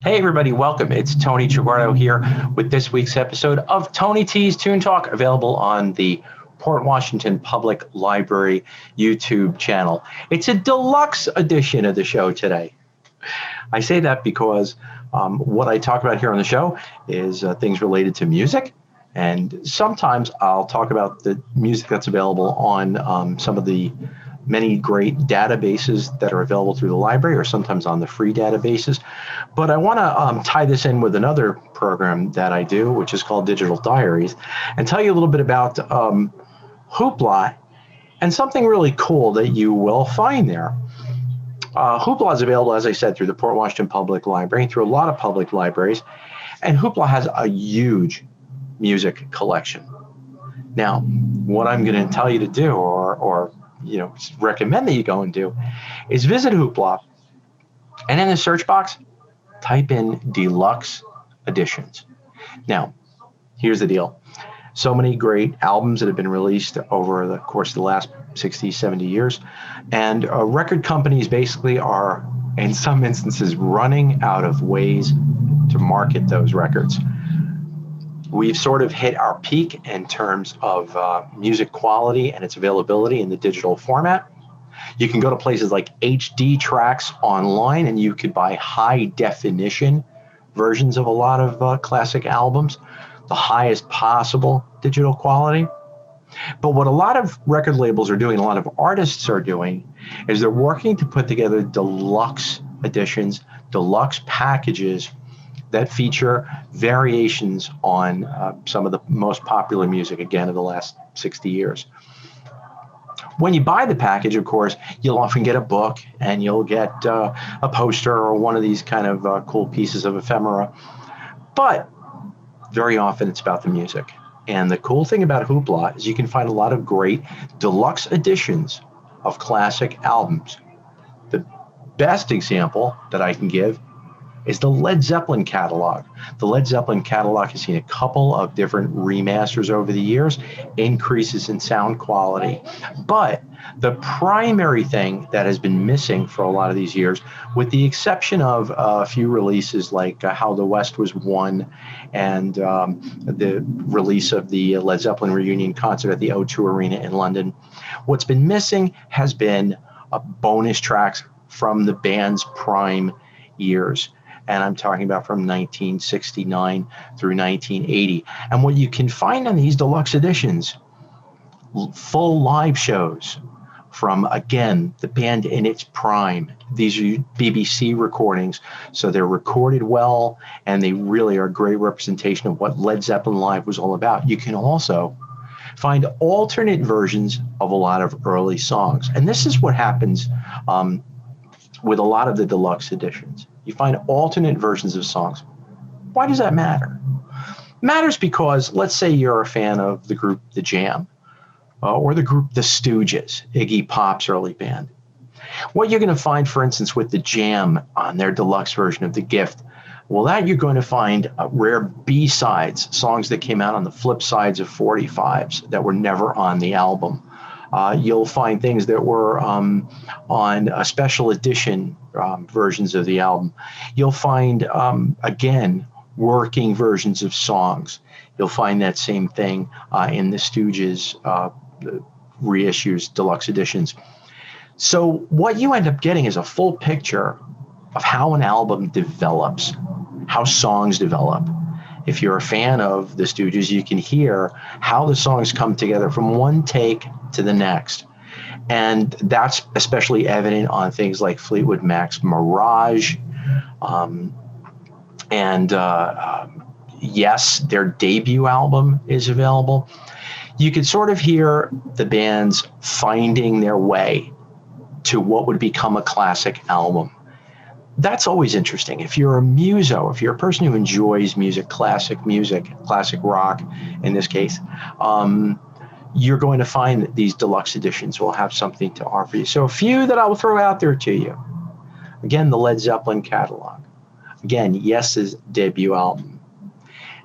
Hey everybody, welcome. It's Tony Traguardo here with this week's episode of Tony T's Toon Talk, available on the Port Washington Public Library YouTube channel. It's a deluxe edition of the show today. I say that because what I talk about here on the show is things related to music, and sometimes I'll talk about the music that's available on some of the many great databases that are available through the library, or sometimes on the free databases. But I want to tie this in with another program that I do, which is called Digital Diaries, and tell you a little bit about Hoopla and something really cool that you will find there. Hoopla is available, as I said, through the Port Washington Public Library, through a lot of public libraries, and Hoopla has a huge music collection. Now, what I'm going to tell you to do, or recommend that you go and do, is visit Hoopla, and in the search box, type in Deluxe Editions. Now, here's the deal. So many great albums that have been released over the course of the last 60, 70 years, and record companies basically are, in some instances, running out of ways to market those records. We've sort of hit our peak in terms of music quality and its availability in the digital format. You can go to places like HD Tracks online, and you could buy high definition versions of a lot of classic albums, the highest possible digital quality. But what a lot of record labels are doing, a lot of artists are doing, is they're working to put together deluxe editions, deluxe packages that feature variations on some of the most popular music, again, of the last 60 years. When you buy the package, of course, you'll often get a book, and you'll get a poster or one of these kind of cool pieces of ephemera. But very often it's about the music. And the cool thing about Hoopla is you can find a lot of great deluxe editions of classic albums. The best example that I can give is the Led Zeppelin catalog. The Led Zeppelin catalog has seen a couple of different remasters over the years, increases in sound quality. But the primary thing that has been missing for a lot of these years, with the exception of a few releases like How the West Was Won, and the release of the Led Zeppelin reunion concert at the O2 Arena in London, what's been missing has been bonus tracks from the band's prime years. And I'm talking about from 1969 through 1980. And what you can find on these deluxe editions, full live shows from, again, the band in its prime. These are BBC recordings, so they're recorded well, and they really are a great representation of what Led Zeppelin Live was all about. You can also find alternate versions of a lot of early songs. And this is what happens with a lot of the deluxe editions. You find alternate versions of songs. Why does that matter? It matters because, let's say you're a fan of the group The Jam, or the group The Stooges, Iggy Pop's early band. What you're going to find, for instance, with The Jam on their deluxe version of The Gift, well, that you're going to find rare B-sides, songs that came out on the flip sides of 45s that were never on the album. You'll find things that were on a special edition versions of the album. You'll find, again, working versions of songs. You'll find that same thing in the Stooges reissues, deluxe editions. So what you end up getting is a full picture of how an album develops, how songs develop. If you're a fan of the Stooges, you can hear how the songs come together from one take to the next. And that's especially evident on things like Fleetwood Mac's Mirage. Yes, their debut album is available. You could sort of hear the bands finding their way to what would become a classic album. That's always interesting. If you're a muso, if you're a person who enjoys music, classic rock in this case, you're going to find that these deluxe editions will have something to offer you. So a few that I will throw out there to you. Again, the Led Zeppelin catalog. Again, Yes's debut album.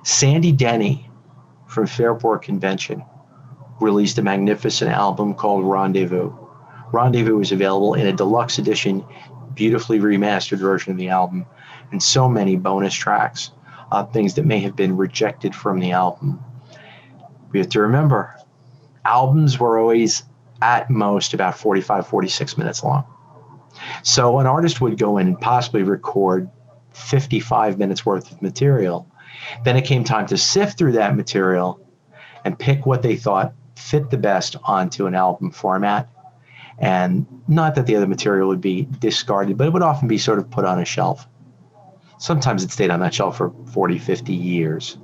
Sandy Denny from Fairport Convention released a magnificent album called Rendezvous. Rendezvous is available in a deluxe edition, beautifully remastered version of the album. and so many bonus tracks, things that may have been rejected from the album. We have to remember, albums were always at most about 45, 46 minutes long. So an artist would go in and possibly record 55 minutes worth of material. Then it came time to sift through that material and pick what they thought fit the best onto an album format. And not that the other material would be discarded, but it would often be sort of put on a shelf. Sometimes it stayed on that shelf for 40, 50 years.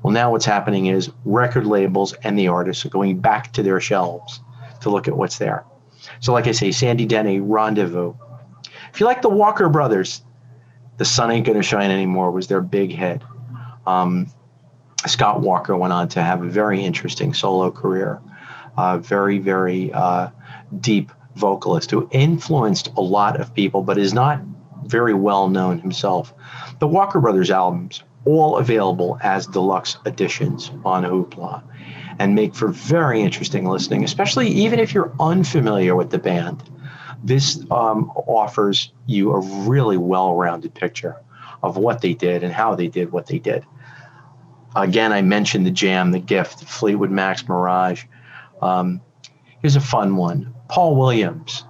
Well, now what's happening is record labels and the artists are going back to their shelves to look at what's there. So like I say, Sandy Denny, Rendezvous. If you like the Walker Brothers, The Sun Ain't Gonna Shine Anymore was their big hit. Scott Walker went on to have a very interesting solo career. Very, very deep vocalist who influenced a lot of people, but is not very well known himself. The Walker Brothers albums, all available as deluxe editions on Hoopla, and make for very interesting listening, especially even if you're unfamiliar with the band. This offers you a really well-rounded picture of what they did and how they did what they did. Again, I mentioned the jam, the gift, Fleetwood Mac's Mirage. Here's a fun one. Paul Williams,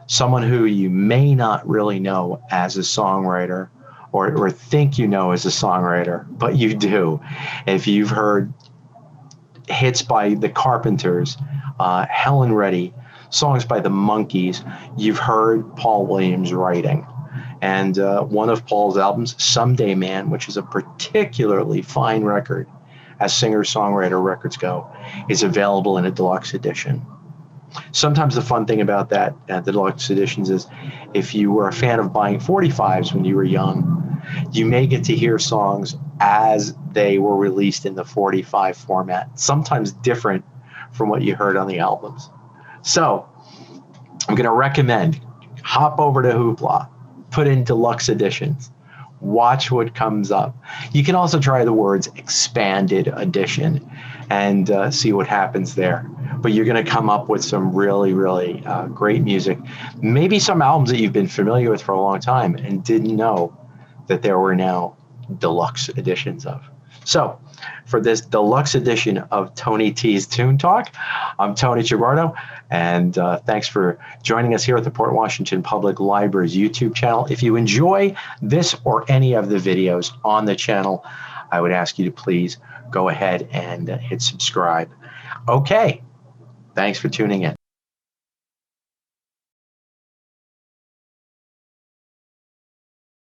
someone who you may not really know as a songwriter or think you know as a songwriter, but you do. If you've heard hits by the Carpenters, Helen Reddy, songs by the Monkees, you've heard Paul Williams writing. And one of Paul's albums, Someday Man, which is a particularly fine record as singer-songwriter records go, is available in a deluxe edition. Sometimes the fun thing about that at the deluxe editions is if you were a fan of buying 45s when you were young, you may get to hear songs as they were released in the 45 format, sometimes different from what you heard on the albums. So I'm going to recommend hop over to Hoopla, put in deluxe editions, watch what comes up. You can also try the words expanded edition and see what happens there. But you're going to come up with some really, really great music. Maybe some albums that you've been familiar with for a long time and didn't know that there were now deluxe editions of. So for this deluxe edition of Tony T's Tune Talk, I'm Tony Traguardo, and thanks for joining us here at the Port Washington Public Library's YouTube channel. If you enjoy this or any of the videos on the channel, I would ask you to please go ahead and hit subscribe. Okay, thanks for tuning in.